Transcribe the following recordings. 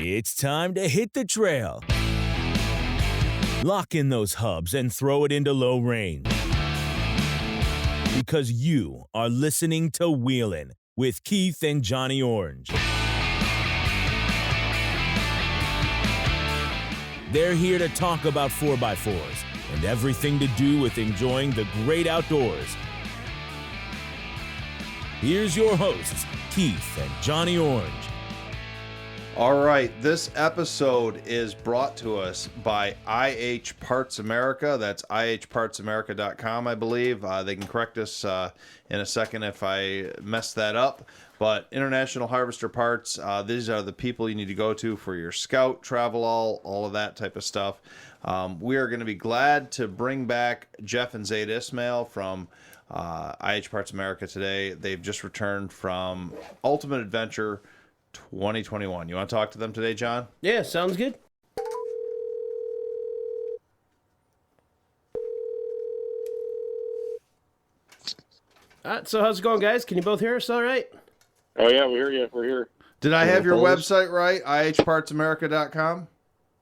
It's time to hit the trail. Lock in those hubs and throw it into low range. Because you are listening to Wheelin' with Keith and Johnny Orange. They're here to talk about 4x4s and everything to do with enjoying the great outdoors. Here's your hosts, Keith and Johnny Orange. All right, this episode is brought to us by IH Parts America. That's ihpartsamerica.com, I believe. They can correct us in a second if I mess that up. But International Harvester Parts, these are the people you need to go to for your Scout, travel, all of that type of stuff. We are going to be glad to bring back Jeff and Zaed Ismail from IH Parts America today. They've just returned from Ultimate Adventure 2021. You want to talk to them today, John? Yeah, sounds good. All right, so how's it going, guys? Can you both hear us all right? Oh, yeah, we hear you. We're here. Did I have your website right? ihpartsamerica.com?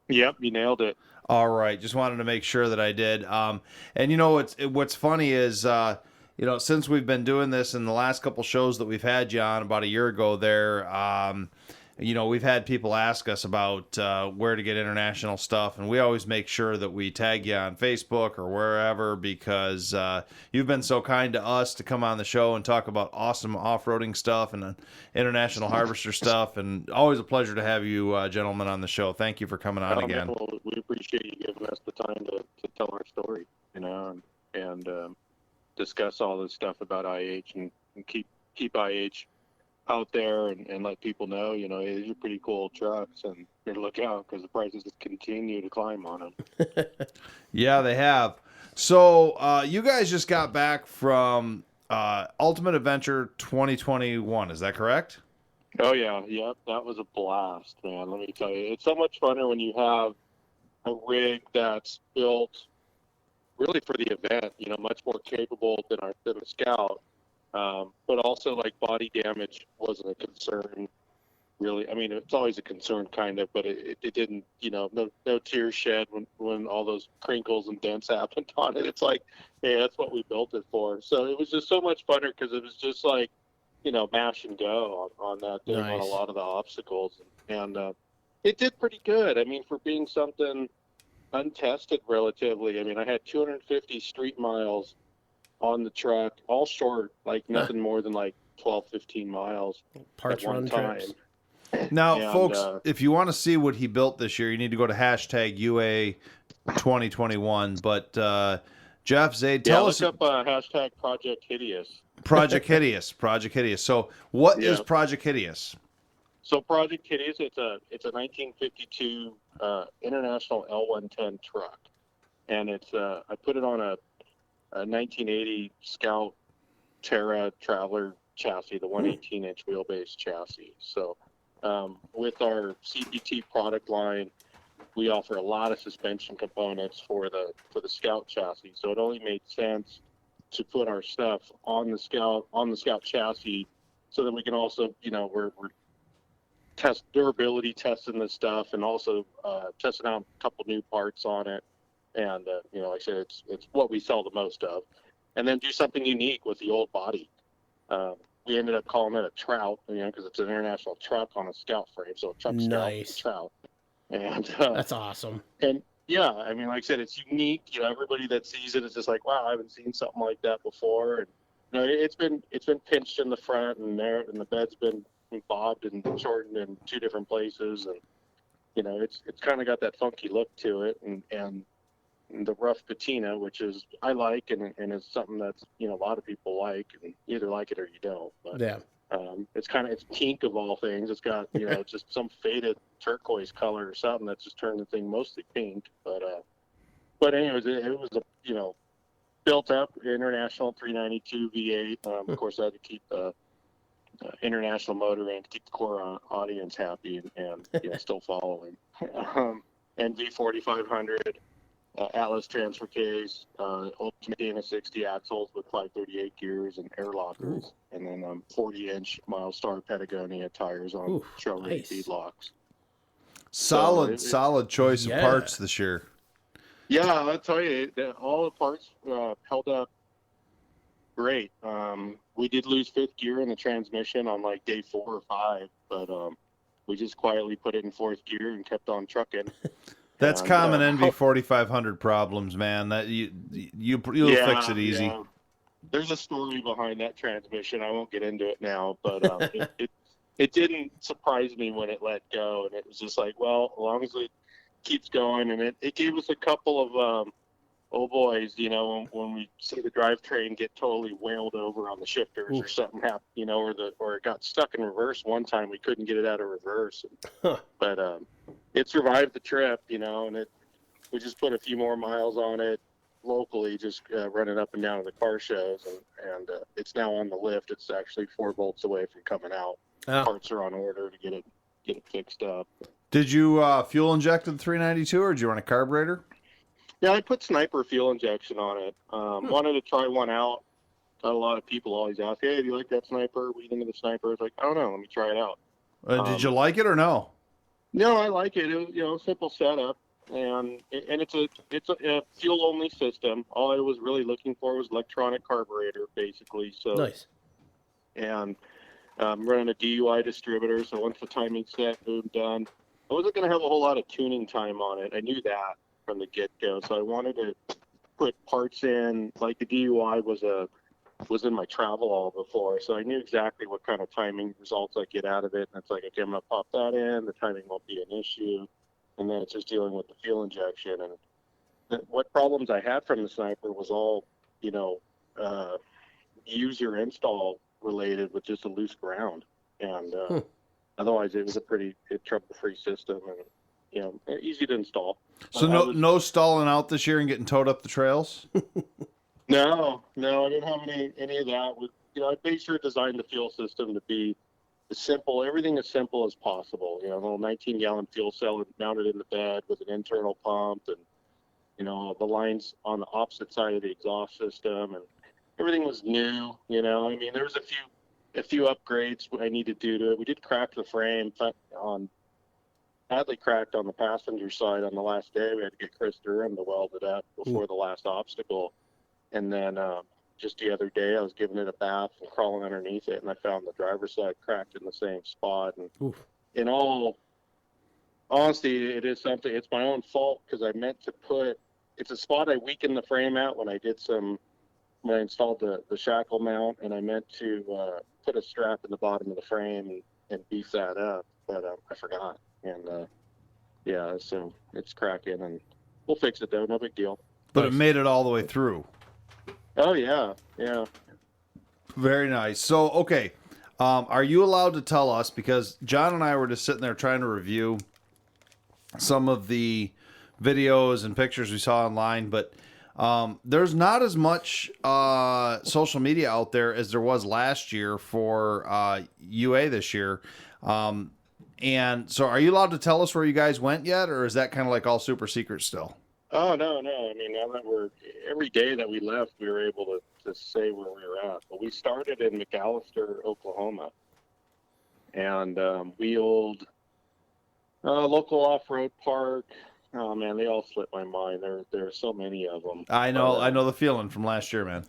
Yep, you nailed it. All right. Just wanted to make sure that I did. And you know, what's funny is, you know, since we've been doing this in the last couple shows that we've had you on about a year ago there, you know, we've had people ask us about where to get international stuff, and we always make sure that we tag you on Facebook or wherever because you've been so kind to us to come on the show and talk about awesome off-roading stuff and international harvester stuff, and always a pleasure to have you gentlemen on the show. Thank you for coming on again. Well, we appreciate you giving us the time to tell our story, you know, and discuss all this stuff about IH and keep IH out there and let people know, you know, these are pretty cool trucks and look out because the prices just continue to climb on them. Yeah, they have. So you guys just got back from Ultimate Adventure 2021. Is that correct? Oh, yeah. Yep. That was a blast, man. Let me tell you. It's so much funner when you have a rig that's built really for the event, you know, much more capable than the Scout. But also, like, body damage wasn't a concern, really. I mean, it's always a concern, kind of, but it didn't, you know, no tears shed when all those crinkles and dents happened on it. It's like, hey, that's what we built it for. So it was just so much funner because it was just like, you know, mash and go on that thing. Nice. On a lot of the obstacles. And it did pretty good. I mean, for being something untested relatively, I mean, I had 250 street miles on the truck, all short, like nothing more than like 12, 15 miles parts at one time. Trips. Now, and, folks, if you want to see what he built this year, you need to go to hashtag UA 2021. But Jeff, Zaed, tell us. Look up hashtag Project Hideous. Project Hideous. Project Hideous. So what is Project Hideous? So Project Hideous, it's a 1952 International L110 truck. And it's I put it on a 1980 Scout Terra Traveler chassis, the 118-inch wheelbase chassis. So with our CPT product line, we offer a lot of suspension components for the Scout chassis. So it only made sense to put our stuff on the Scout chassis, so that we can also, you know, we're test durability testing this stuff, and also testing out a couple new parts on it. And, you know, like I said, it's what we sell the most of. And then do something unique with the old body. We ended up calling it a Trout, you know, because it's an international truck on a Scout frame. So a truck nice. Scout, a Trout. And that's awesome. And, yeah, I mean, like I said, it's unique. You know, everybody that sees it is just like, wow, I haven't seen something like that before. And, you know, it's been pinched in the front, and the bed's been bobbed and shortened in two different places. And, you know, it's kind of got that funky look to it. And the rough patina, which is I like, and it's something that's, you know, a lot of people like, and you either like it or you don't. But yeah, it's pink of all things. It's got, you know, just some faded turquoise color or something that's just turned the thing mostly pink. But anyways, it was a, you know, built up International 392 V8. Of course, I had to keep the international motor in to keep the core audience happy and you know, still following. And V4500. Atlas transfer case, Ultimate Dana 60 axles with 538 gears and air lockers. Ooh. And then 40-inch Milestar Patagonia tires on show rate feed locks. Solid choice of Yeah. parts this year. Yeah, I'll tell you, all the parts held up great. We did lose fifth gear in the transmission on like day 4 or 5, but we just quietly put it in fourth gear and kept on trucking. That's And, common NV 4500 problems, man. That you'll fix it easy. Yeah. There's a story behind that transmission. I won't get into it now, but it didn't surprise me when it let go, and it was just like, well, as long as it keeps going, and it gave us a couple of oh boys, when we see the drivetrain get totally whaled over on the shifters or something happened, or it got stuck in reverse one time. We couldn't get it out of reverse, but it survived the trip, and we just put a few more miles on it locally, just running up and down to the car shows, and it's now on the lift. It's actually 4 bolts away from coming out. Parts are on order to get it fixed up. Did you fuel inject the 392, or did you run a carburetor? Yeah, I put Sniper fuel injection on it. Wanted to try one out. Got a lot of people always ask, "Hey, do you like that Sniper? What do you think of the Sniper?" I was like, "I don't know. Let me try it out." Did you like it or no? No, I like it. It was, simple setup, and it's a fuel only system. All I was really looking for was electronic carburetor, basically. So Nice. And running a DUI distributor. So once the timing's set, boom, done. I wasn't going to have a whole lot of tuning time on it. I knew that from the get-go. So I wanted to put parts in, like the DUI was in my travel all before, so I knew exactly what kind of timing results I get out of it. And it's like, okay, I'm gonna pop that in. The timing won't be an issue, and then it's just dealing with the fuel injection. And what problems I had from the Sniper was all, user install related with just a loose ground, and otherwise it was a pretty trouble-free system and easy to install. So no stalling out this year and getting towed up the trails? No, I didn't have any of that. I made sure to design the fuel system to be everything as simple as possible. A little 19-gallon fuel cell mounted in the bed with an internal pump, and the lines on the opposite side of the exhaust system, and everything was new. There was a few upgrades I needed to do to it. We did crack the frame badly cracked on the passenger side on the last day. We had to get Chris Durham to weld it up before the last obstacle. And then just the other day, I was giving it a bath and crawling underneath it, and I found the driver's side cracked in the same spot. And in all honesty, it is something. It's my own fault, because I meant to it's a spot I weakened the frame at when I installed the shackle mount, and I meant to put a strap in the bottom of the frame and beef that up, but I forgot. And so it's cracking, and we'll fix it though. No big deal. But it made it all the way through. Oh yeah. Very nice. So, okay. Are you allowed to tell us, because John and I were just sitting there trying to review some of the videos and pictures we saw online, but there's not as much social media out there as there was last year for UA this year. And so are you allowed to tell us where you guys went yet, or is that kind of like all super secret still? Oh, no. Now that every day that we left, we were able to say where we were at. But we started in McAllister, Oklahoma, and wheeled a local off-road park. Oh man, they all slipped my mind. There are so many of them. I know the feeling from last year, man.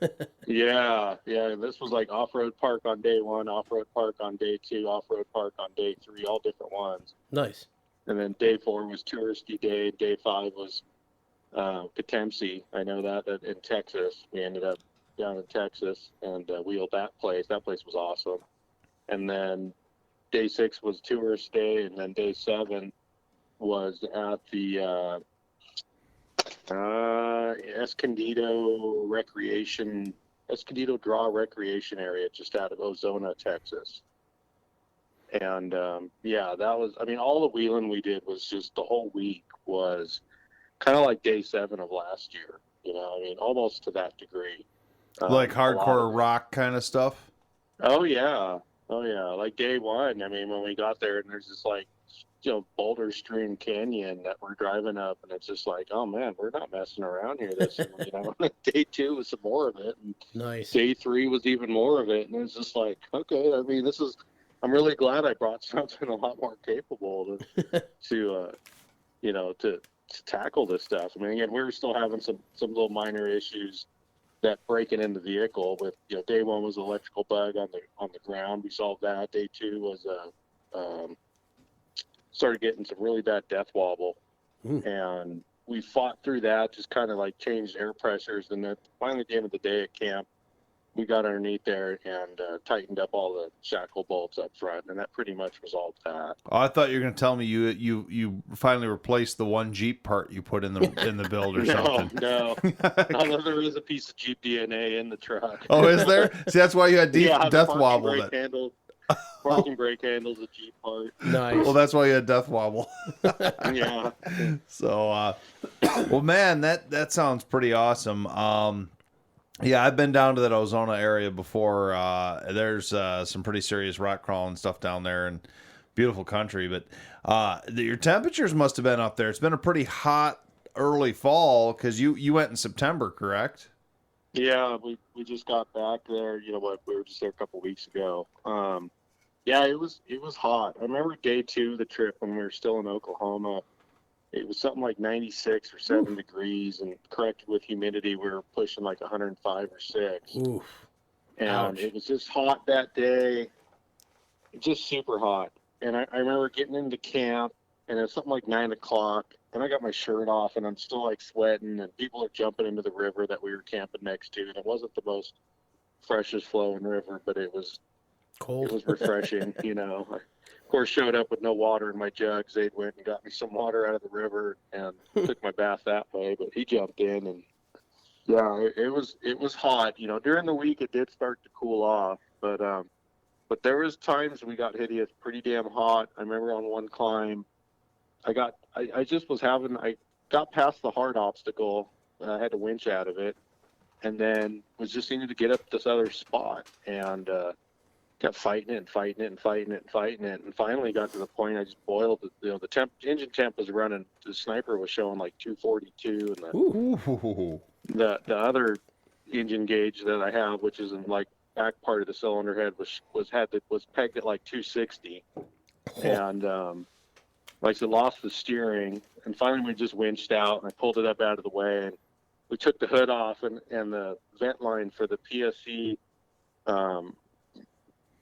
Yeah. This was like off-road park on day 1, off-road park on day 2, off-road park on day 3, all different ones. Nice. And then day 4 was touristy day. Day 5 was Potemsi. I know that in Texas. We ended up down in Texas and wheeled that place. That place was awesome. And then day 6 was tourist day, and then day 7 was at the Escondido Draw Recreation Area just out of Ozona, Texas. And that was, all the wheeling we did was just, the whole week was kind of like day 7 of last year, almost to that degree. Like hardcore rock kind of stuff? Oh yeah. Like day 1, when we got there, and there's this like, boulder strewn canyon that we're driving up, and it's just like, oh man, we're not messing around here. Day 2 was some more of it, and nice. Day 3 was even more of it, and it's just like, okay, this is I'm really glad I brought something a lot more capable to tackle this stuff. I mean, again, we were still having some little minor issues that breaking in the vehicle with, day one was electrical bug on the ground. We solved that. Day two was started getting some really bad death wobble, and we fought through that. Just kind of like changed air pressures, and then finally at the end of the day at camp, we got underneath there and tightened up all the shackle bolts up front, and that pretty much resolved that. Oh, I thought you were going to tell me you finally replaced the one Jeep part you put in the build or something. No. Although there is a piece of Jeep DNA in the truck. Oh, is there? See, that's why you had death wobble. Parking brake handle's a Jeep part. Nice. Well, that's why you had death wobble. Yeah. So, well, man, that sounds pretty awesome. Yeah, I've been down to that Ozona area before. There's some pretty serious rock crawling stuff down there and beautiful country. But your temperatures must have been up there. It's been a pretty hot early fall because you went in September, correct? Yeah, we just got back there. You know what? We were just there a couple weeks ago. Yeah, it was hot. I remember day two of the trip when we were still in Oklahoma. It was something like 96 or 7 degrees, and corrected with humidity, we were pushing like 105 or 6. Oof. And Ouch. it was just hot that day, just super hot. And I remember getting into camp, and it was something like 9 o'clock, and I got my shirt off, and I'm still like sweating, and people are jumping into the river that we were camping next to. And it wasn't the most freshest flowing river, but it was Cold. It was refreshing, I, of course, showed up with no water in my jug. Zaed went and got me some water out of the river and took my bath that way. But he jumped in, and yeah, it was hot. During the week it did start to cool off, but there was times we got Hideous pretty damn hot. I remember on one climb, I got past the hard obstacle. I had to winch out of it, and then was just needed to get up this other spot, and kept fighting it, and finally got to the point I just boiled. The engine temp was running. The sniper was showing like 242, and the other engine gauge that I have, which is in like back part of the cylinder head, was pegged at like 260, and like I said, lost the steering, and finally we just winched out, and I pulled it up out of the way, and we took the hood off, and the vent line for the PSC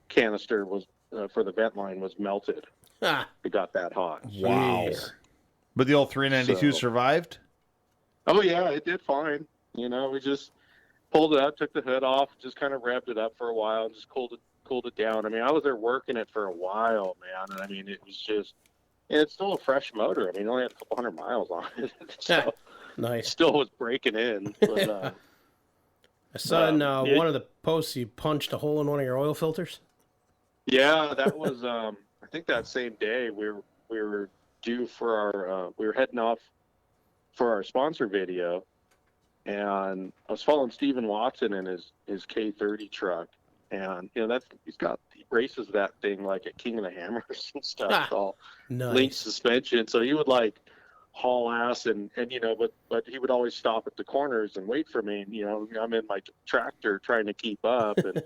canister was for the vent line was melted. It got that hot. Wow. But the old 392 survived? Oh yeah, it did fine. We just pulled it up, took the hood off, just kind of revved it up for a while, and just cooled it down. I mean, I was there working it for a while, man, and I mean, it was just, and it's still a fresh motor. I mean, it only had a couple hundred miles on it, so Nice. still was breaking in. But I saw in one of the posts you punched a hole in one of your oil filters. yeah, that was I think that same day we were due for our we were heading off for our sponsor video, and I was following Steven Watson in his K30 truck, and he races that thing like at King of the Hammers and stuff. It's all Nice. linked suspension, so he would like haul ass, and but he would always stop at the corners and wait for me, and I'm in my tractor trying to keep up, and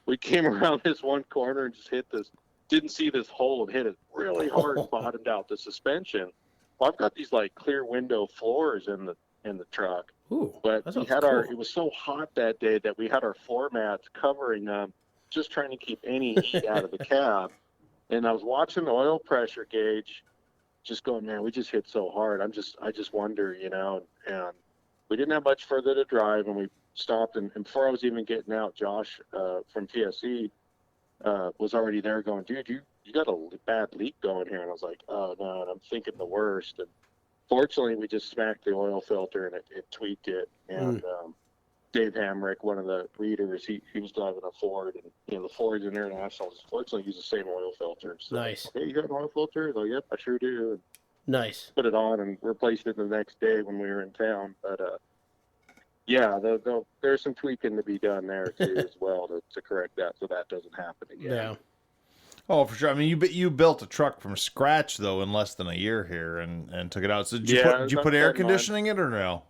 we came around this one corner and just didn't see this hole, and hit it really hard and bottomed out the suspension. Well, I've got these like clear window floors in the truck. Ooh, but that we sounds had cool. it was so hot that day that we had our floor mats covering them, just trying to keep any heat out of the cab. And I was watching the oil pressure gauge, just going, man, we just hit so hard. I just wonder, and we didn't have much further to drive, and we stopped, and before I was even getting out, Josh from TSE was already there going, dude, you got a bad leak going here. And I was like, oh no, and I'm thinking the worst. And fortunately we just smacked the oil filter, and it tweaked it. And Dave Hamrick, one of the readers, he was driving a Ford, and the Fords and Internationals fortunately use the same oil filter. So, Nice. Hey, you got an oil filter? Like, yep, I sure do. And Nice. put it on and replaced it the next day when we were in town. But yeah, there's some tweaking to be done there too as well to correct that, so that doesn't happen again. Yeah. Oh, for sure. I mean, you built a truck from scratch though in less than a year here, and took it out. So did you put air conditioning in it or no?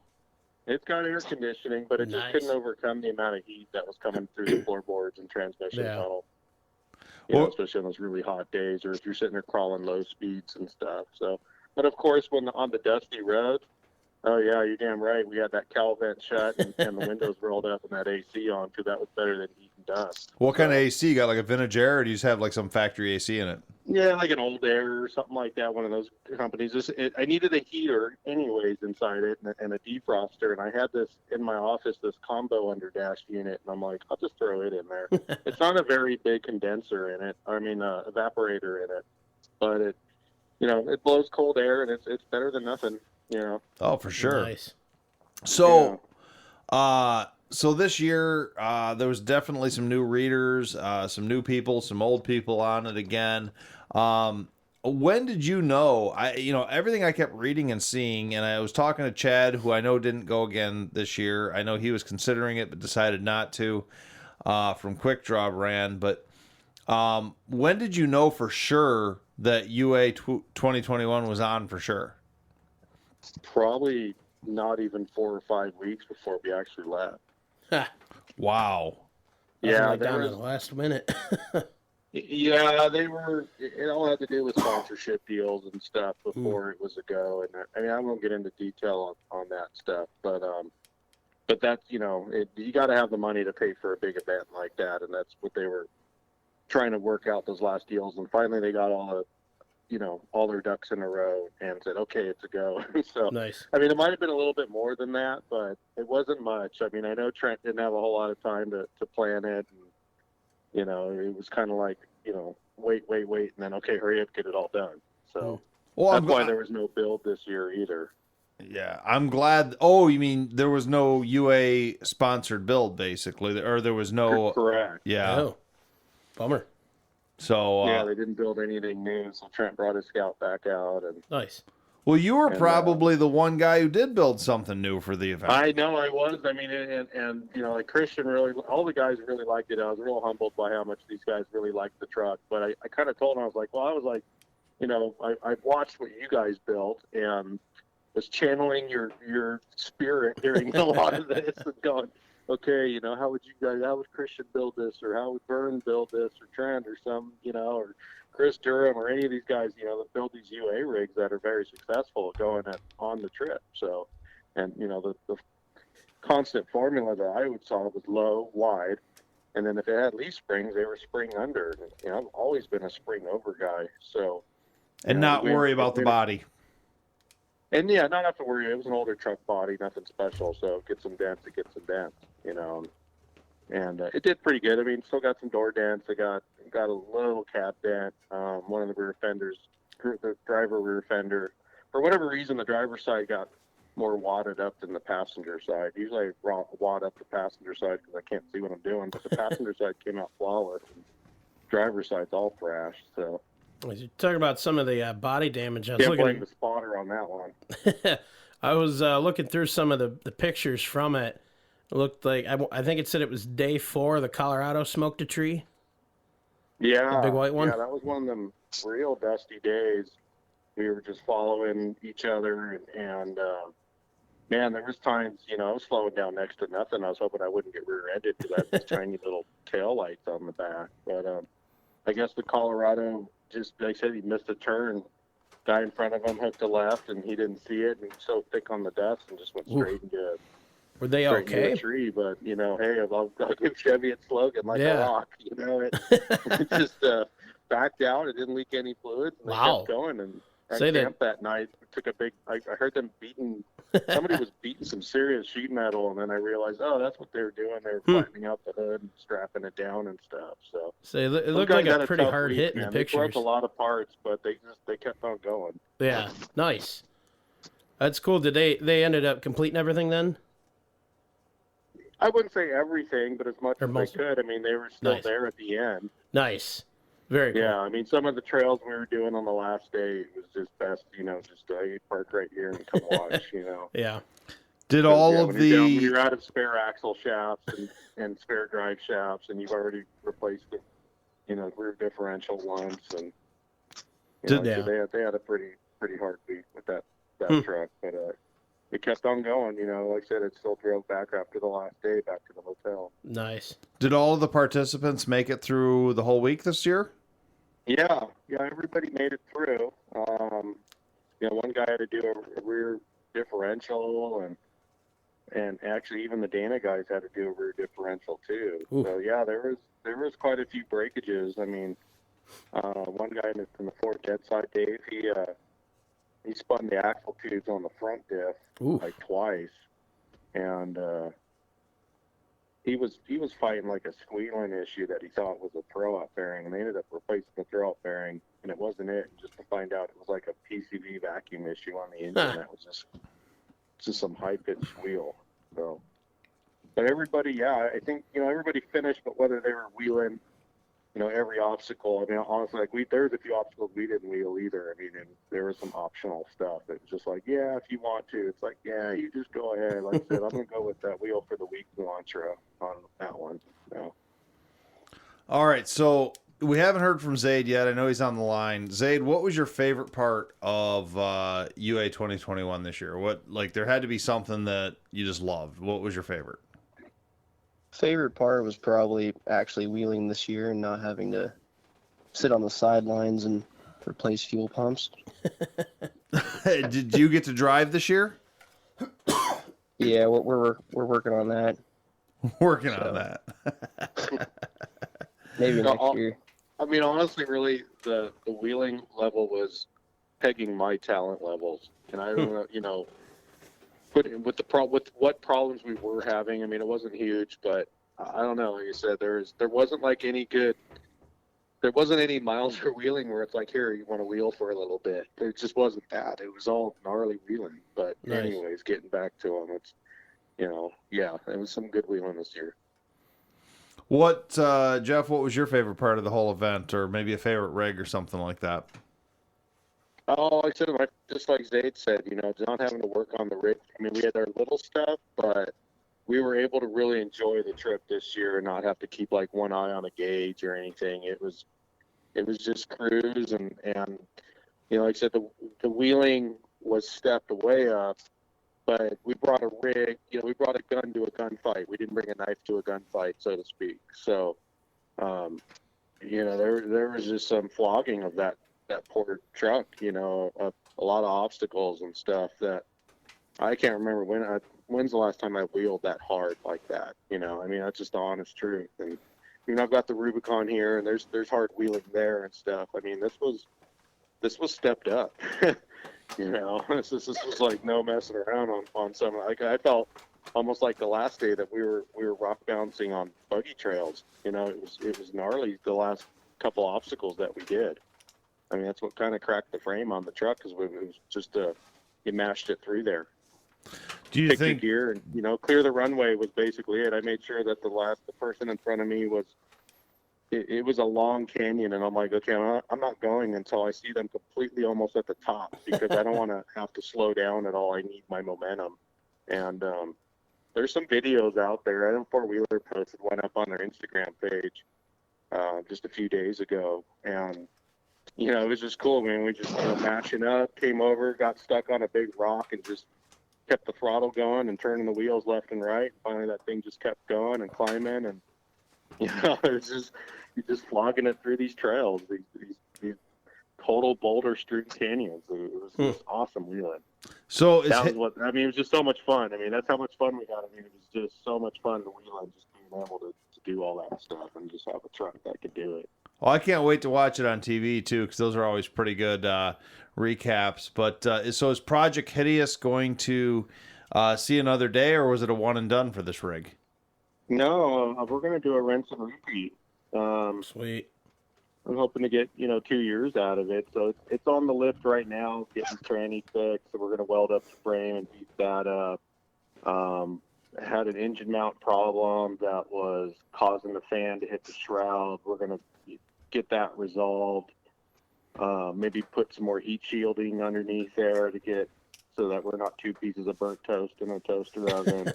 It's got air conditioning, but it just Nice. couldn't overcome the amount of heat that was coming through the floorboards and transmission Yeah. tunnel. especially on those really hot days, or if you're sitting there crawling low speeds and stuff. So, but of course, when on the dusty road, oh yeah, you're damn right. We had that cowl vent shut and the windows rolled up and that AC on, because that was better than heat and dust. What kind of AC? You got like a vintage air, or do you just have like some factory AC in it? Yeah, like an old air or something like that. One of those companies. I needed a heater anyways inside it and a defroster, and I had this in my office, this combo under dash unit, and I'm like, I'll just throw it in there. It's not a very big condenser in it. I mean, evaporator in it, but it, it blows cold air, and it's better than nothing. Oh, for sure. Nice. So, so this year, there was definitely some new readers, some new people, some old people on it again. When did you know? Everything I kept reading and seeing, and I was talking to Chad, who I know didn't go again this year. I know he was considering it, but decided not to, from Quick Draw Brand. But when did you know for sure that UA 2021 was on for sure? Probably not even 4 or 5 weeks before we actually left. Wow. Yeah, down to the last minute. Yeah, they were. It all had to do with sponsorship deals and stuff before it was a go. And I mean, I won't get into detail on that stuff, but that's you got to have the money to pay for a big event like that, and that's what they were trying to work out, those last deals. And finally, they got all their ducks in a row and said, okay, it's a go. So nice. I mean, it might have been a little bit more than that, but it wasn't much. I mean, I know Trent didn't have a whole lot of time to plan it, and it was kind of like, wait, and then, okay, hurry up, get it all done. So that's why there was no build this year either. Yeah, I'm glad. Oh, you mean there was no UA sponsored build, basically, or there was no... Correct. Yeah. Oh, bummer. So yeah, they didn't build anything new, so Trent brought his scout back out. And nice. Well, you were probably the one guy who did build something new for the event. I know I was. I mean, and like Christian, really, all the guys really liked it. I was real humbled by how much these guys really liked the truck. But I kind of told them, I was like, I've watched what you guys built and was channeling your spirit during a lot of this and going, okay, how would Christian build this, or how would Vern build this, or Trent, or some, or Chris Durham, or any of these guys, that build these UA rigs that are very successful going on the trip. So, and the constant formula that I would saw was low, wide, and then if it had leaf springs, they were spring under. And, I've always been a spring over guy. So, and not worry about the body. And yeah, not have to worry. It was an older truck body, nothing special. So get some dents, and it did pretty good. I mean, still got some door dents. I got a little cab dent. One of the rear fenders, the driver rear fender, for whatever reason, the driver's side got more wadded up than the passenger side. Usually I wad up the passenger side because I can't see what I'm doing, but the passenger side came out flawless. And driver's side's all thrashed. So. As you're talking about some of the body damage, I was Can't looking blame the spotter on that one. I was looking through some of the pictures from it. It looked like, I think it said it was day 4, the Colorado smoked a tree. Yeah. The big white one? Yeah, that was one of them real dusty days. We were just following each other, and man, there was times, I was slowing down next to nothing. I was hoping I wouldn't get rear-ended because I had these tiny little tail lights on the back. But I guess the Colorado, just like I said, he missed a turn. Guy in front of him hooked a left, and he didn't see it, and he was so thick on the dust and just went straight into Were they okay? A tree. But hey, I'll give Chevy its slogan like a rock. It just backed out. It didn't leak any fluids. And they kept going, and I camped that night. Took a big. I heard them beating. Somebody was beating some serious sheet metal, and then I realized, that's what they were doing. They were flattening out the hood and strapping it down and stuff. So it looked like a pretty hard hit in the pictures. They broke a lot of parts, but they kept on going. Yeah, nice. That's cool. Did they ended up completing everything then? I wouldn't say everything, but as much as they could. I mean, they were still there at the end. Nice. Very cool. Yeah, I mean, some of the trails we were doing on the last day, it was just best, just park right here and come watch, Yeah. Did all of when you're out of spare axle shafts and spare drive shafts, and you've already replaced the, rear differential once, and so they had a pretty hard beat with that truck, but it kept on going. Like I said, it still drove back after the last day back to the hotel. Nice. Did all of the participants make it through the whole week this year? Yeah, everybody made it through. One guy had to do a rear differential, and actually even the Dana guys had to do a rear differential too. Ooh. So yeah, there was quite a few breakages. I mean, one guy in the Ford dead side, Dave, he spun the axle tubes on the front diff Ooh. like twice, and he was fighting like a squealing issue that he thought was a throw-out bearing, and they ended up replacing the throw-out bearing, and it wasn't it. Just to find out, it was like a PCV vacuum issue on the engine. That was just some high-pitched squeal. So, but everybody, yeah, I think everybody finished, but whether they were wheeling, every obstacle. I mean, honestly, like there's a few obstacles we didn't wheel either. I mean, and there was some optional stuff that was just like, yeah, if you want to, it's like, yeah, you just go ahead. Like I said, I'm gonna go with that wheel for the week launcher on that one. All right, so we haven't heard from Zaed yet. I know he's on the line. Zaed, what was your favorite part of UA 2021 this year? There had to be something that you just loved. What was your favorite? Favorite part was probably actually wheeling this year and not having to sit on the sidelines and replace fuel pumps. Did you get to drive this year? Yeah, we're working on that. Working on that. Maybe next year. I mean, honestly, really, the wheeling level was pegging my talent levels, and I don't know, with what problems we were having. I mean, it wasn't huge, but I don't know. Like you said, there wasn't like there wasn't any miles for wheeling where it's like, here, you want to wheel for a little bit. It just wasn't that. It was all gnarly wheeling. But Nice. anyways, getting back to them, it's yeah, it was some good wheeling this year. What, Jeff, what was your favorite part of the whole event, or maybe a favorite rig or something like that? Oh, I said, just like Zaid said, not having to work on the rig. I mean, we had our little stuff, but we were able to really enjoy the trip this year and not have to keep like one eye on a gauge or anything. It was just cruise and like I said, the wheeling was stepped way up, but we brought a rig. We brought a gun to a gunfight. We didn't bring a knife to a gunfight, so to speak. So, there was just some flogging of that poor truck, a lot of obstacles and stuff that I can't remember when's the last time I wheeled that hard like that. I mean, that's just the honest truth. And I've got the Rubicon here, and there's hard wheeling there and stuff. I mean, this was stepped up. This was like no messing around on some. Like I felt almost like the last day that we were rock bouncing on buggy trails. It was gnarly the last couple obstacles that we did. I mean, that's what kind of cracked the frame on the truck, because it was just you mashed it through there. Do you Pick think your gear and clear the runway was basically it. I made sure that the person in front of me was. It was a long canyon, and I'm like, okay, I'm not going until I see them completely almost at the top, because I don't want to have to slow down at all. I need my momentum. And there's some videos out there. I know Four Wheeler posted one up on their Instagram page just a few days ago, and it was just cool. I mean, we just mashing up, came over, got stuck on a big rock, and just kept the throttle going and turning the wheels left and right. Finally, that thing just kept going and climbing, and it's just you're just flogging it through these trails, these total boulder strewn canyons. It was just awesome wheeling. so? That was what I mean. It was just so much fun. I mean, that's how much fun we had. I mean, it was just so much fun to wheel and just being able to do all that stuff and just have a truck that could do it. Well, I can't wait to watch it on TV too, because those are always pretty good recaps. But so is Project Hideous going to see another day, or was it a one and done for this rig? No, we're going to do a rinse and repeat. Sweet. I'm hoping to get 2 years out of it. So it's on the lift right now, getting tranny fixed. So we're going to weld up the frame and beat that up. Had an engine mount problem that was causing the fan to hit the shroud. We're going to get that resolved. Maybe put some more heat shielding underneath there to get so that we're not two pieces of burnt toast in a toaster oven.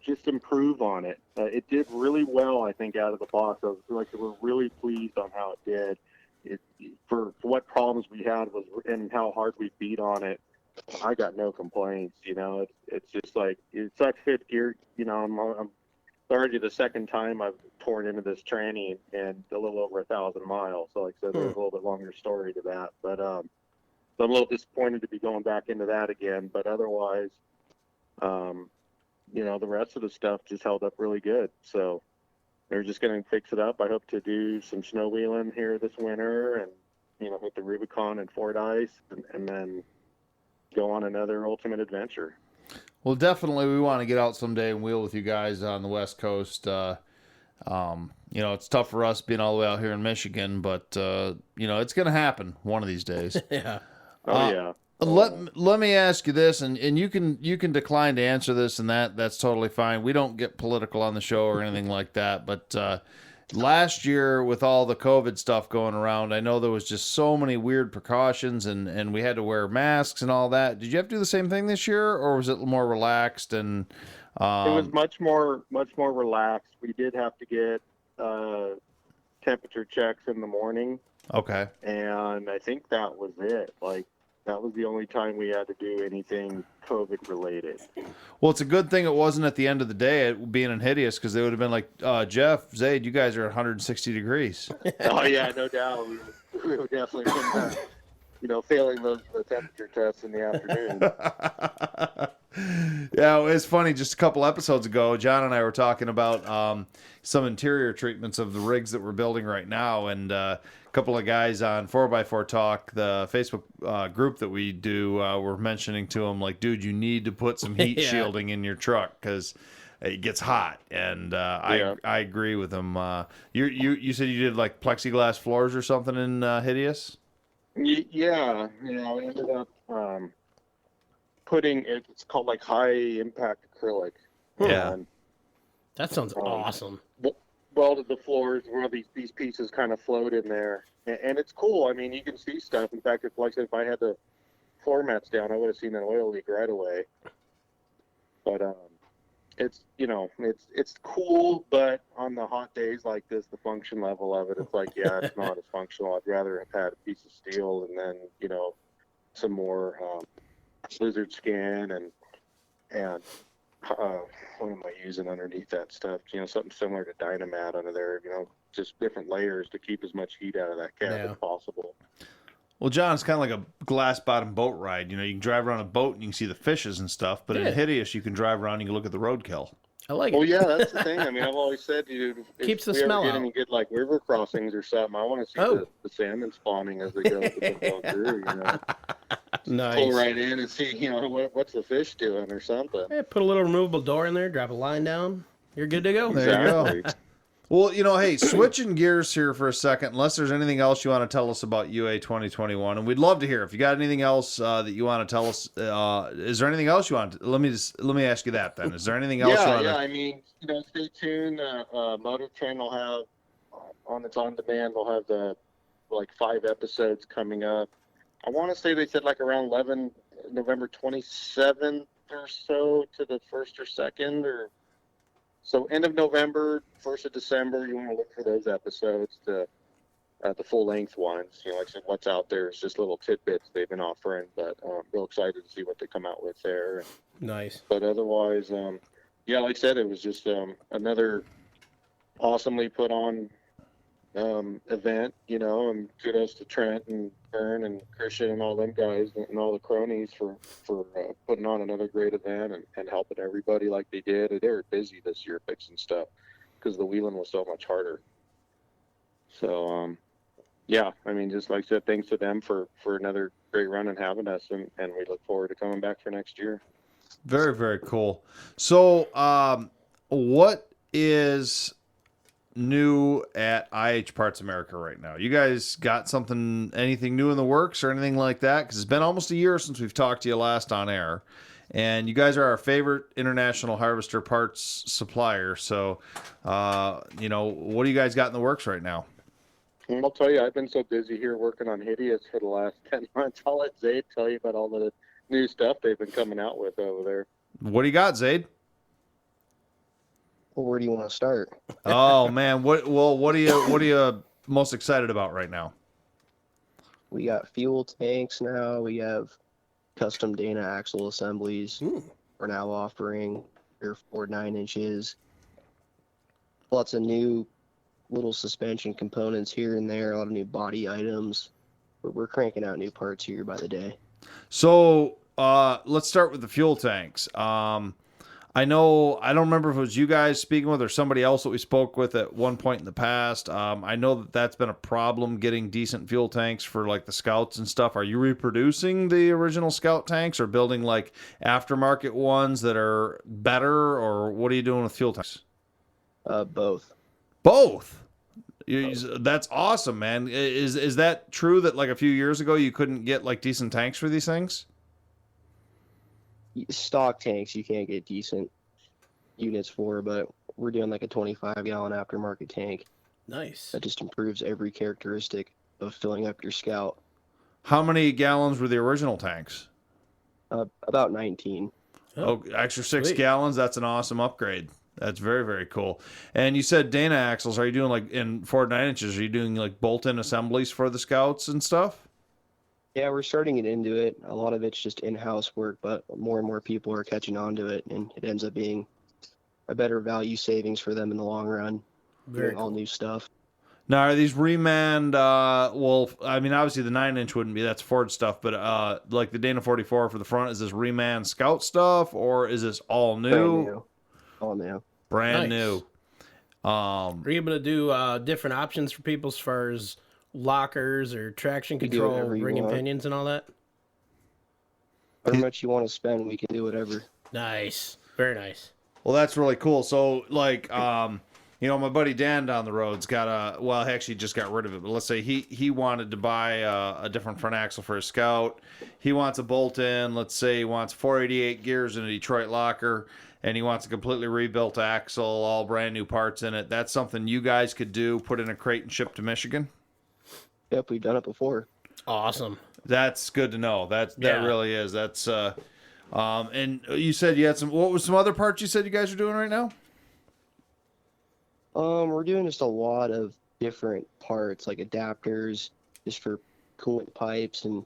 Just improve on it. It did really well, I think, out of the box. I was like, we're really pleased on how it did. For what problems we had and how hard we beat on it. I got no complaints. It's just like it's that fifth gear. I'm already the second time I've torn into this tranny in a little over 1,000 miles. So like I said, there's a little bit longer story to that. But so I'm a little disappointed to be going back into that again. But otherwise, you know, the rest of the stuff just held up really good. So they're just going to fix it up. I hope to do some snow wheeling here this winter and, you know, hit the Rubicon and Fordyce and then go on another ultimate adventure. Well, definitely we want to get out someday and wheel with you guys on the West Coast. You know, it's tough for us being all the way out here in Michigan, but, you know, it's going to happen one of these days. Yeah. Oh, yeah. Let me ask you this, and you can decline to answer this, and that's totally fine. We don't get political on the show or anything like that, but last year with all the COVID stuff going around, I know there was just so many weird precautions, and we had to wear masks and all that. Did you have to do the same thing this year, or was it more relaxed? And it was much more relaxed. We did have to get temperature checks in the morning. Okay. And I think that was it. Like, that was the only time we had to do anything COVID related. Well, it's a good thing it wasn't at the end of the day being in Hideous, because they would have been like, Jeff, Zaed, you guys are at 160 degrees. Oh, yeah, no doubt. We were definitely, you know, failing the temperature tests in the afternoon. Yeah, it's funny. Just a couple episodes ago, John and I were talking about some interior treatments of the rigs that we're building right now, and a couple of guys on 4x4 Talk, the Facebook group that we do, were mentioning to him, like, dude, you need to put some heat shielding in your truck because it gets hot. And I agree with him. You said you did like plexiglass floors or something in Hideous? Yeah, you know, I ended up putting it's called like high impact acrylic. Yeah. That sounds awesome. Welded the floors where these pieces kind of float in there, and it's cool. I mean, you can see stuff. In fact, if I had the floor mats down, I would have seen an oil leak right away. But it's, you know, it's cool, but on the hot days like this, the function level of it, it's like, yeah, it's not as functional. I'd rather have had a piece of steel and then, you know, some more lizard skin and what am I using underneath that stuff? You know, something similar to Dynamat under there, you know, just different layers to keep as much heat out of that cab as possible. Well, John, it's kind of like a glass bottom boat ride. You know, you can drive around a boat and you can see the fishes and stuff, but in Hideous, you can drive around and you can look at the roadkill. I like it. Well, yeah, that's the thing. I mean, I've always said, dude, Keeps the if we smell ever get out. any good, like, river crossings or something, I want to see the salmon spawning as they go through, you know. Nice. Pull right in and see, you know, what's the fish doing or something. Yeah, put a little removable door in there, drop a line down. You're good to go. There you go. Well, you know, hey, switching gears here for a second, unless there's anything else you want to tell us about UA 2021, and we'd love to hear. If you got anything else that you want to tell us, is there anything else you want to, let me ask you that then. Is there anything else you want to... I mean, you know, stay tuned. Motor Trend will have, on its on-demand, they'll have the, like, 5 episodes coming up. I want to say they said, like, around November 27th or so to the 1st or 2nd, or... So end of November, 1st of December, you want to look for those episodes, the full-length ones. You know, like I said, what's out there is just little tidbits they've been offering, but real excited to see what they come out with there. Nice. But otherwise, yeah, like I said, it was just another awesomely put on event, you know, and kudos to Trent and Vern and Christian and all them guys and all the cronies for putting on another great event and helping everybody like they did. They were busy this year fixing stuff because the wheeling was so much harder. So, yeah, I mean, just like I said, thanks to them for another great run and having us, and we look forward to coming back for next year. Very, very cool. So, what is new at IH Parts America right now? You guys got anything new in the works or anything like that? Because it's been almost a year since we've talked to you last on air, and you guys are our favorite international harvester parts supplier. So, you know, what do you guys got in the works right now? And I'll tell you, I've been so busy here working on Hideous for the last 10 months. I'll let Zaed tell you about all the new stuff they've been coming out with over there. What do you got, Zaed? Well, where do you want to start? Oh man, what are you most excited about right now? We got fuel tanks now. We have custom Dana axle assemblies. We're now offering. They're 4 9 inches. lots of new little suspension components here and there, a lot of new body items. We're cranking out new parts here by the day. So let's start with the fuel tanks. I don't remember if it was you guys speaking with or somebody else that we spoke with at one point in the past. I know that that's been a problem getting decent fuel tanks for like the Scouts and stuff. Are you reproducing the original Scout tanks or building like aftermarket ones that are better, or what are you doing with fuel tanks? Both. Both. That's awesome, man. Is that true that like a few years ago you couldn't get like decent tanks for these things? Stock tanks you can't get decent units for, but we're doing like a 25-gallon aftermarket tank Nice. that just improves every characteristic of filling up your Scout. How many gallons were the original tanks? About 19. Oh, extra 6 sweet. gallons. That's an awesome upgrade. That's very, very cool. And you said Dana axles. Are you doing like in 4 9-inches? Are you doing like bolt-in assemblies for the Scouts and stuff? Yeah, we're starting to get into it. A lot of it's just in-house work, but more and more people are catching on to it, and it ends up being a better value savings for them in the long run. Very all cool. new stuff. Now, are these remanned? Well, I mean, obviously the 9-inch wouldn't be. That's Ford stuff. But like the Dana 44 for the front, is this remanned Scout stuff or is this all new? Brand new. All new. Brand Nice. new. Are you able to do different options for people as far as lockers or traction You can do control, whatever you ring and want. pinions and all that? However much you want to spend, we can do whatever. Nice. Very nice. Well, that's really cool. So, like, my buddy Dan down the road's got well, he actually just got rid of it, but let's say he wanted to buy a different front axle for his Scout. He wants a bolt-in. Let's say he wants 488 gears in a Detroit locker, and he wants a completely rebuilt axle, all brand new parts in it. That's something you guys could do, put in a crate and ship to Michigan? Yep, we've done it before. Awesome. That's good to know. That Yeah. really is. That's and you said you had what was some other parts you said you guys are doing right now? We're doing just a lot of different parts, like adapters, just for coolant pipes and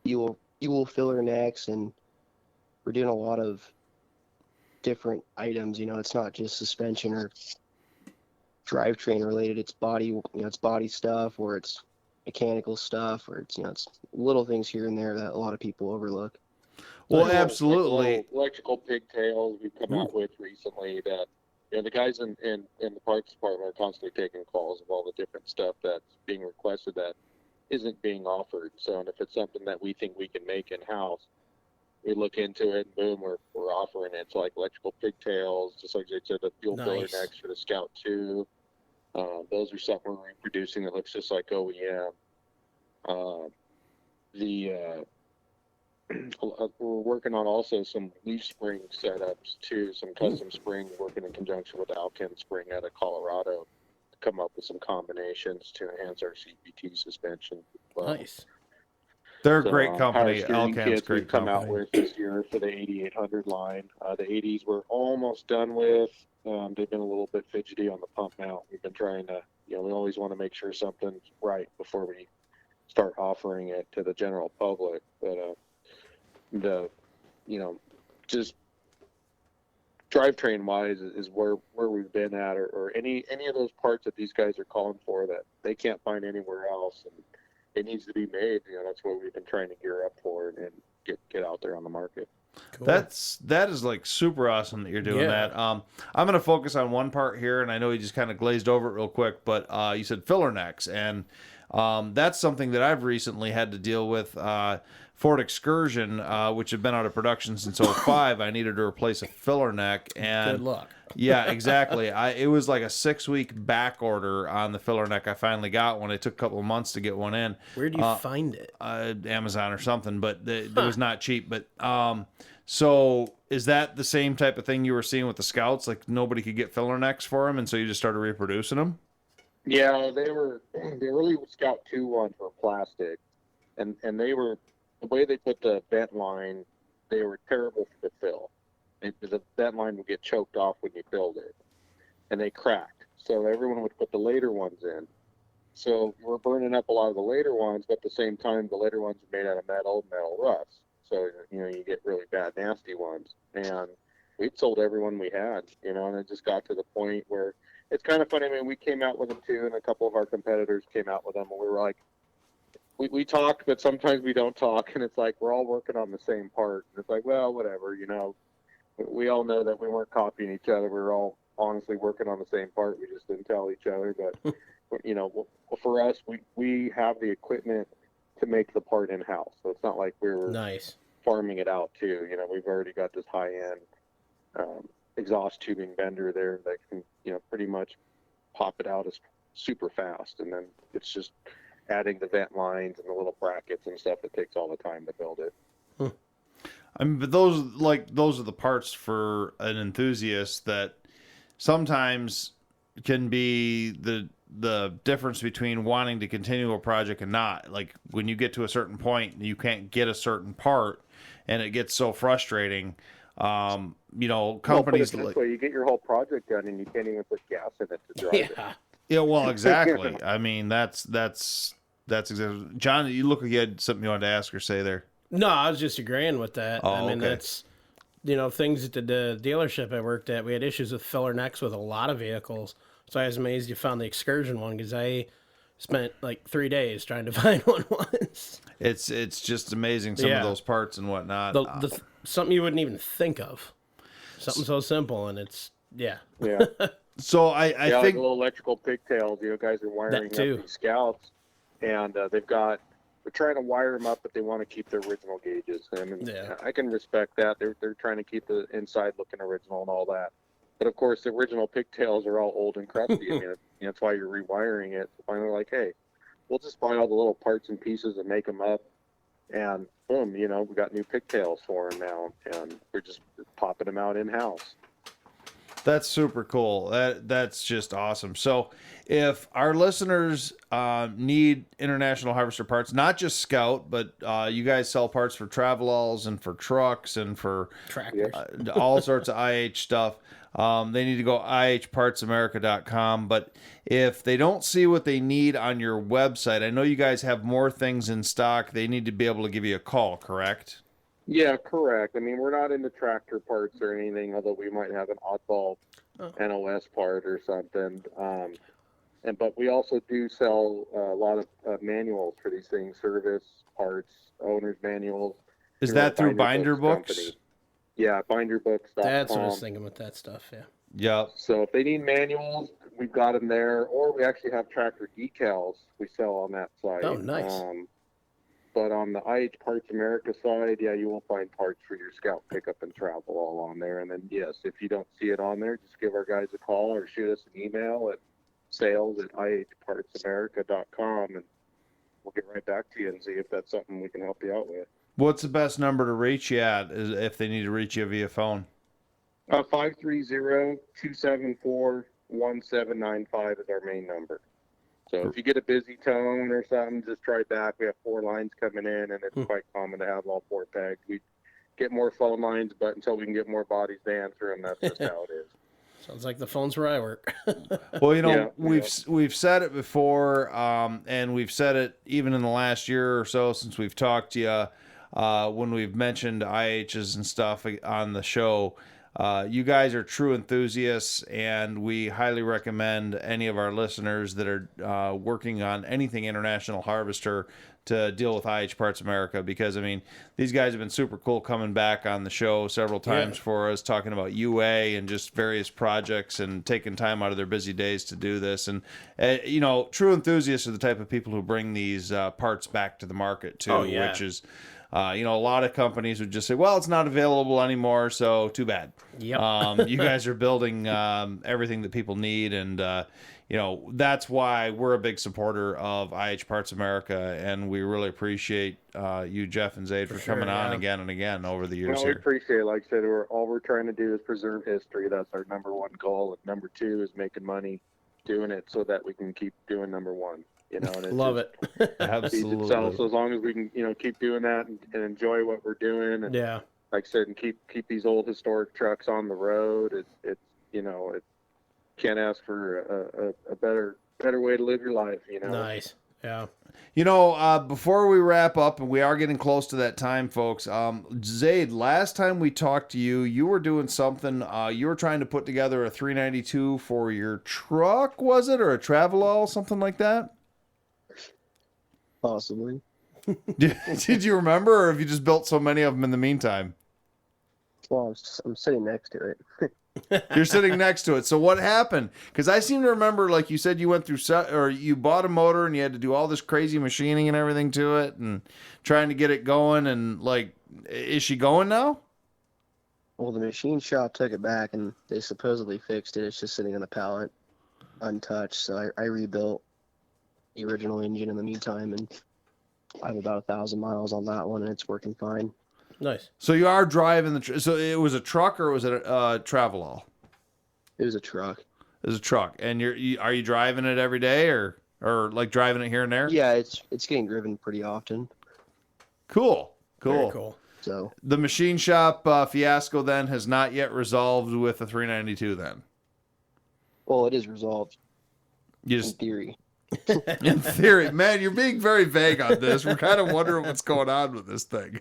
fuel filler necks, and we're doing a lot of different items. It's not just suspension or drivetrain related. It's body, it's body stuff, or it's mechanical stuff, or it's little things here and there that a lot of people overlook. Well, Like absolutely. electrical pigtails we've come out with recently that the guys in the parts department are constantly taking calls of all the different stuff that's being requested that isn't being offered. So, and if it's something that we think we can make in house, we look into it and boom, we're offering it. It's like electrical pigtails, just like they said, the fuel filler Nice. necks for the Scout 2. Those are something we're reproducing that looks just like OEM. We're working on also some leaf spring setups too, some custom spring, working in conjunction with Alkin Spring out of Colorado to come up with some combinations to enhance our CPT suspension. Nice. They're a So, great company. power steering Alcan's kits great we've come out company. with this year for the 8800 line. The 80s we're almost done with. They've been a little bit fidgety on the pump mount. We've been trying to, we always want to make sure something's right before we start offering it to the general public. But just drivetrain wise is where we've been at, or any of those parts that these guys are calling for that they can't find anywhere else, and it needs to be made. That's what we've been trying to gear up for and get out there on the market. Cool. That is like super awesome that you're doing Yeah. that. I'm going to focus on one part here, and I know you just kind of glazed over it real quick, but you said filler necks, and that's something that I've recently had to deal with. Ford Excursion, which had been out of production since 05, I needed to replace a filler neck, and Good luck. yeah, exactly. It was like a 6-week back order on the filler neck. I finally got one. It took a couple of months to get one in. Where do you find it? Amazon or something, but it was not cheap. But so is that the same type of thing you were seeing with the Scouts? Like nobody could get filler necks for them, and so you just started reproducing them? Yeah, the early Scout 2 ones were plastic, and they were, the way they put the vent line, they were terrible for the fill. The vent line would get choked off when you filled it, and they cracked. So everyone would put the later ones in. So we're burning up a lot of the later ones, but at the same time, the later ones are made out of metal rust. So, you get really bad, nasty ones. And we'd sold everyone we had, and it just got to the point where it's kind of funny. I mean, we came out with them too, and a couple of our competitors came out with them, and we were like, we talk, but sometimes we don't talk, and it's like we're all working on the same part. And it's like, well, whatever, you know. We all know that we weren't copying each other. We were all honestly working on the same part. We just didn't tell each other. But you know, for us, we have the equipment to make the part in house, so it's not like we were Nice. farming it out too. You know, we've already got this high end exhaust tubing bender there that can, you know, pretty much pop it out as super fast, and then it's just adding the vent lines and the little brackets and stuff. It takes all the time to build it. I mean, but those are the parts for an enthusiast that sometimes can be the difference between wanting to continue a project and not. Like when you get to a certain point, you can't get a certain part, and it gets so frustrating. You know, companies well, put it this way, you get your whole project done and you can't even put gas in it to drive it. Yeah, well, exactly. I mean, that's exactly. John, you look like you had something you wanted to ask or say there. No, I was just agreeing with that. Oh, I mean, okay. that's, you know, things at the dealership I worked at, we had issues with filler necks with a lot of vehicles. So I was amazed you found the Excursion one, because I spent like 3 days trying to find one once. It's just amazing, some of those parts and whatnot. Something you wouldn't even think of. Something so simple, and it's, Yeah. So I Like think little electrical pigtails, you know, guys are wiring up too. these Scouts, and they're trying to wire them up, but they want to keep their original gauges. I mean, I can respect that. They're trying to keep the inside looking original and all that. But of course, the original pigtails are all old and crusty. I mean, you know, that's why you're rewiring it. So finally, like, hey, we'll just buy all the little parts and pieces and make them up, and boom, you know, we got new pigtails for them now, and we're just popping them out in house. that's super cool. That's just awesome. So if our listeners need International Harvester parts, not just Scout, but you guys sell parts for Travelals and for trucks and for tractors. all sorts of IH stuff. They need to go ihpartsamerica.com. But if they don't see what they need on your website, I know you guys have more things in stock. They need to be able to give you a call, correct? Yeah, correct. I mean, we're not into tractor parts or anything, although we might have an oddball NOS part or something. But we also do sell a lot of manuals for these things, service parts, owner's manuals. Is that through Binder Books? Company. Yeah, binderbooks.com. That's what I was thinking with that stuff, yeah. Yep. So if they need manuals, we've got them there. Or we actually have tractor decals we sell on that site. Oh, nice. But on the IH Parts America side, yeah, you will find parts for your Scout pickup and travel all on there. And then, yes, if you don't see it on there, just give our guys a call or shoot us an email at sales@ihpartsamerica.com, and we'll get right back to you and see if that's something we can help you out with. What's the best number to reach you at if they need to reach you via phone? 530-274-1795 is our main number. So if you get a busy tone or something, just try back. We have 4 lines coming in, and it's quite common to have all 4 pegged. We get more phone lines, but until we can get more bodies to answer them, that's just how it is. Sounds like the phone's where I work. Well, you know, we've said it before, and we've said it even in the last year or so since we've talked to you, when we've mentioned IHs and stuff on the show. You guys are true enthusiasts, and we highly recommend any of our listeners that are working on anything International Harvester to deal with IH Parts America, because, I mean, these guys have been super cool coming back on the show several times for us, talking about UA and just various projects and taking time out of their busy days to do this. And, you know, true enthusiasts are the type of people who bring these parts back to the market, too, which is... you know, a lot of companies would just say, well, it's not available anymore, so too bad. Yep. You guys are building everything that people need, and, you know, that's why we're a big supporter of IH Parts America, and we really appreciate you, Jeff and Zaed, for coming on again and again over the years we here. appreciate it. Like I said, all we're trying to do is preserve history. That's our number one goal. And number 2 is making money doing it so that we can keep doing number 1. You know, and Love it. Absolutely. So as long as we can, you know, keep doing that and enjoy what we're doing, and like I said, and keep these old historic trucks on the road, it's you know, it can't ask for a better way to live your life. You know. Nice. Yeah. You know, before we wrap up, and we are getting close to that time, folks. Zaed, last time we talked to you, you were doing something. You were trying to put together a 392 for your truck, was it, or a Travelall, something like that? Possibly. Did you remember, or have you just built so many of them in the meantime? Well, I'm sitting next to it. You're sitting next to it. So what happened? Because I seem to remember, like you said, you went through or you bought a motor and you had to do all this crazy machining and everything to it and trying to get it going. And like, is she going now? Well, the machine shop took it back and they supposedly fixed it. It's just sitting on the pallet, untouched. So I rebuilt the original engine in the meantime, and I have about 1,000 miles on that one, and it's working fine. Nice. So you are driving so it was a truck, or was it a Travelall? It was a truck. It was a truck. And are you driving it every day, or like driving it here and there? Yeah, it's getting driven pretty often. Cool. Very cool. So The machine shop fiasco then has not yet resolved with the 392 then? well, it is resolved You in just, theory. in theory, man, you're being very vague on this. We're kind of wondering what's going on with this thing.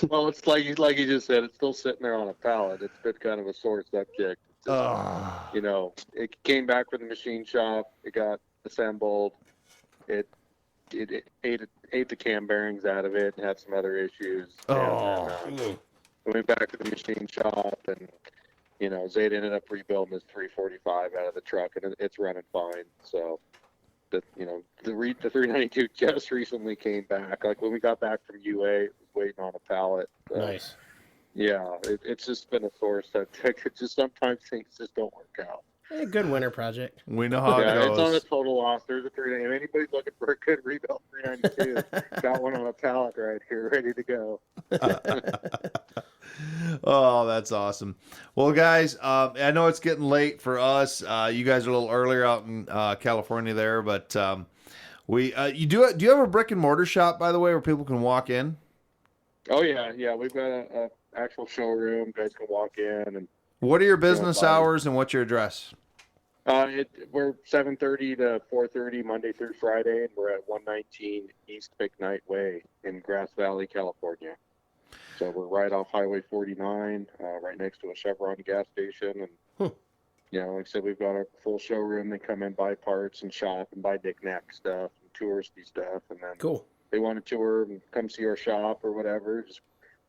Well, it's like you just said, it's still sitting there on a pallet. It's been kind of a sore subject. It's just, you know, it came back from the machine shop. It got assembled. It ate the cam bearings out of it and had some other issues. And then, we went back to the machine shop, and you know, Zayd ended up rebuilding his 345 out of the truck, and it's running fine. So, the 392 just recently came back. Like when we got back from UA, it was waiting on a pallet. So, Nice. yeah, it's just been a sore subject. It's just sometimes things just don't work out. Good winter project. We know how Yeah, it it's on a goes. total loss. There's a 392. If anybody's looking for a good rebuilt 392, got one on a pallet right here, ready to go. Oh, that's awesome. Well, guys, I know it's getting late for us. You guys are a little earlier out in California there, but do you have a brick and mortar shop, by the way, where people can walk in? Oh yeah, we've got a actual showroom. Guys can walk in and. What are your business hours and what's your address? We're 7:30 to 4:30 Monday through Friday, and we're at 119 East McKnight Way in Grass Valley, California. So we're right off Highway 49, right next to a Chevron gas station. And you know, like I said, we've got a full showroom. They come in, buy parts, and shop, and buy knick-knack stuff, and touristy stuff, and then Cool. they want to tour and come see our shop or whatever.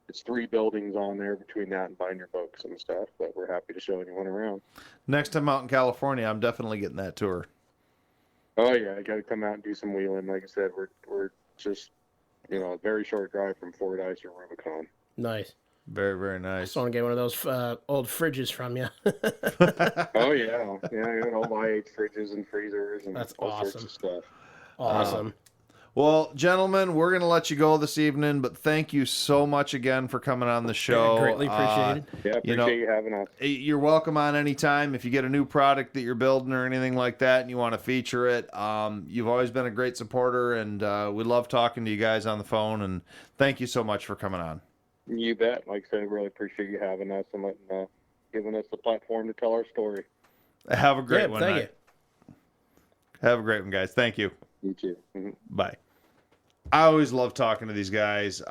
It's 3 buildings on there between that and buying your books and stuff, but we're happy to show anyone around. Next time out in California, I'm definitely getting that tour. Oh yeah, I got to come out and do some wheeling. Like I said, we're just, you know, a very short drive from Fordyce or Rubicon. Nice. Very, very nice. Just want to get one of those old fridges from you. Oh yeah, I got all my fridges and freezers and That's all sorts awesome. of stuff. Awesome. Well, gentlemen, we're going to let you go this evening, but thank you so much again for coming on the show. Greatly appreciated. Yeah, appreciate you having us. You're welcome on anytime. If you get a new product that you're building or anything like that and you want to feature it, you've always been a great supporter, and we love talking to you guys on the phone, and thank you so much for coming on. You bet. Like I said, I really appreciate you having us and giving us the platform to tell our story. Have a great Yeah, one. thank Night. Have a great one, guys. Thank you. You too. Mm-hmm. Bye. I always love talking to these guys.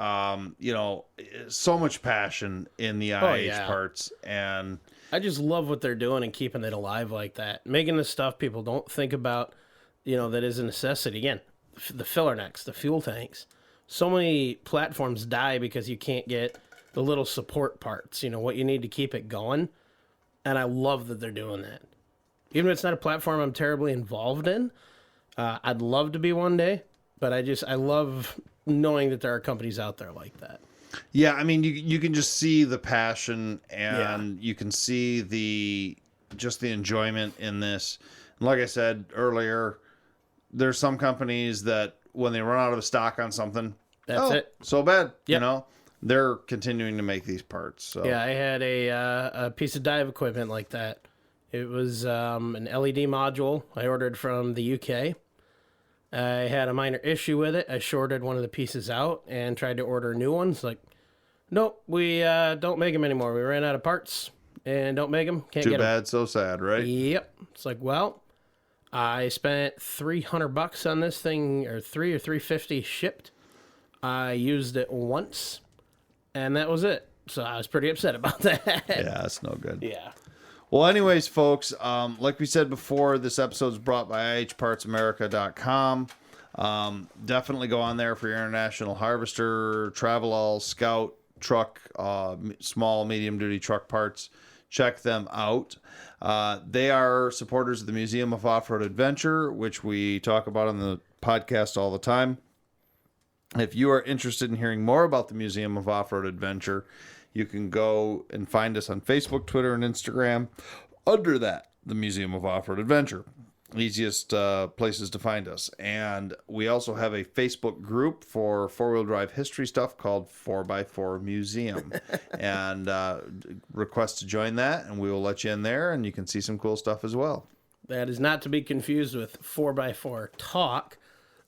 You know, so much passion in the IH parts, and I just love what they're doing and keeping it alive like that. Making the stuff people don't think about, you know, that is a necessity. Again, the filler necks, the fuel tanks. So many platforms die because you can't get the little support parts, you know, what you need to keep it going. And I love that they're doing that. Even if it's not a platform I'm terribly involved in, I'd love to be one day. But I love knowing that there are companies out there like that. Yeah, I mean, you can just see the passion, and you can see the enjoyment in this. And like I said earlier, there's some companies that when they run out of stock on something, That's it. So bad, Yep. you know. They're continuing to make these parts. So Yeah, I had a piece of dive equipment like that. It was an LED module I ordered from the UK. I had a minor issue with it. I shorted one of the pieces out and tried to order new ones. Like, nope, we don't make them anymore. We ran out of parts and don't make them. Can't too get them. bad, so sad, right? Yep. It's like, well, I spent $300 on this thing, or $350 shipped. I used it once, and that was it. So I was pretty upset about that. Yeah, that's no good. Yeah. Well, anyways, folks, like we said before, this episode is brought by ihpartsamerica.com. Definitely go on there for your international harvester, travel all, scout, truck, small, medium duty truck parts. Check them out. They are supporters of the Museum of Off-Road Adventure, which we talk about on the podcast all the time. If you are interested in hearing more about the Museum of Off-Road Adventure, you can go and find us on Facebook, Twitter, and Instagram under that, the Museum of Off-Road Adventure. Easiest places to find us. And we also have a Facebook group for four-wheel drive history stuff called 4x4 Museum. And request to join that, and we will let you in there, and you can see some cool stuff as well. That is not to be confused with 4x4 Talk.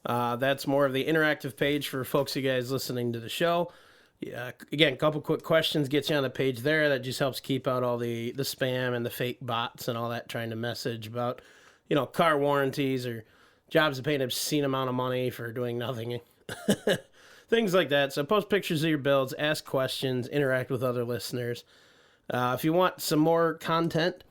That's more of the interactive page for folks, you guys listening to the show. Yeah, again, a couple quick questions gets you on the page there. That just helps keep out all the spam and the fake bots and all that trying to message about, car warranties or jobs that pay an obscene amount of money for doing nothing. Things like that. So post pictures of your builds, ask questions, interact with other listeners. If you want some more content,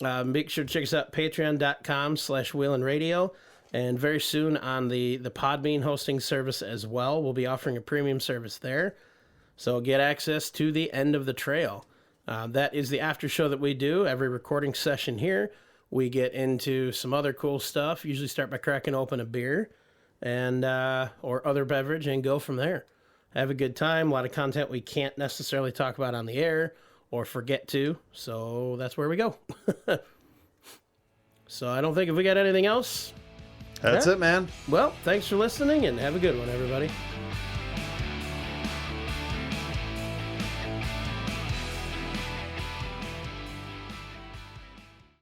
make sure to check us out, patreon.com/wheelinradio. And very soon on the Podbean hosting service as well. We'll be offering a premium service there. So get access to the end of the trail. That is the after show that we do. Every recording session here, we get into some other cool stuff. Usually start by cracking open a beer and or other beverage and go from there. Have a good time. A lot of content we can't necessarily talk about on the air or forget to. So that's where we go. So I don't think if we got anything else. That's it, man. Well, thanks for listening and have a good one, everybody.